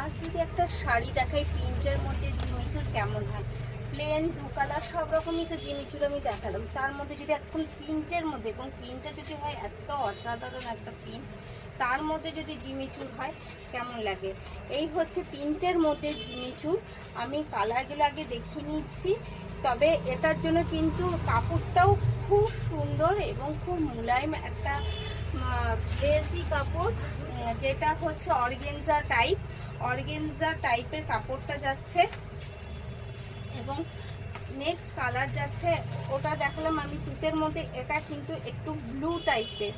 আজ যদি একটা শাড়ি দেখাই প্রিন্টের মধ্যে জিমিচুর কেমন হয়, প্লেন দু কালার সব রকমই তো জিমিচুর আমি দেখালাম, তার মধ্যে যদি এখন প্রিন্টের মধ্যে এবং প্রিন্টটা যদি হয় এত অসাধারণ একটা প্রিন্ট, তার মধ্যে যদি জিমিচুর হয় কেমন লাগে। এই হচ্ছে প্রিন্টের মধ্যে জিমিচুর। আমি কালারগুলো আগে দেখিয়ে নিচ্ছি। তবে এটার জন্য কিন্তু কাপড়টাও খুব সুন্দর এবং খুব মোলায়েম একটা গ্লেজি কাপড়, যেটা হচ্ছে অর্গেনজা টাইপের কাপড়টা যাচ্ছে। এবং নেক্সট কালার যাচ্ছে, ওটা দেখালাম আমি তুতের মধ্যে, এটা কিন্তু একটু ব্লু টাইপের,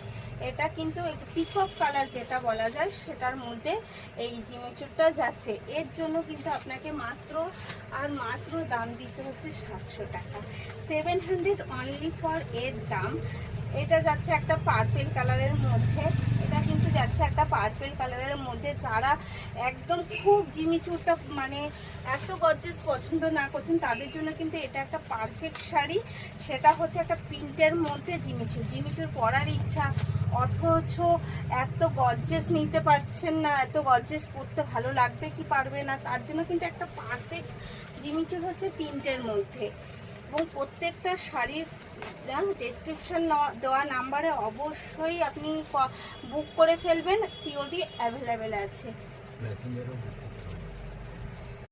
এটা কিন্তু একটু পিকক কালার যেটা বলা যায় সেটার মধ্যে এই জিমিচুরটা যাচ্ছে। এর জন্য কিন্তু আপনাকে মাত্র দাম দিতে হচ্ছে 700 টাকা, 700 অনলি ফর এর দাম। এটা যাচ্ছে একটা পার্পেল কালারের মধ্যে, এটা কিন্তু যাচ্ছে একটা পার্পেল কালারের মধ্যে। যারা একদম খুব জিমিচুরটা মানে এত গর্জিয়াস পছন্দ না করছেন, তাদের জন্য কিন্তু এটা একটা পারফেক্ট শাড়ি। সেটা হচ্ছে একটা প্রিন্টের মধ্যে জিমিচুর পরার ইচ্ছা, অথচ এত গর্জিয়াস নিতে পারছেন না, এত গর্জিয়াস পরতে ভালো লাগবে কি পারবে না, তার জন্য কিন্তু একটা পারফেক্ট জিমিচুর হচ্ছে প্রিন্টের মধ্যে। এবং প্রত্যেকটা শাড়ির ডেসক্রিপশন দেওয়া নাম্বারে অবশ্যই আপনি বুক করে ফেলবেন, সিওডি অ্যাভেলেবেল আছে।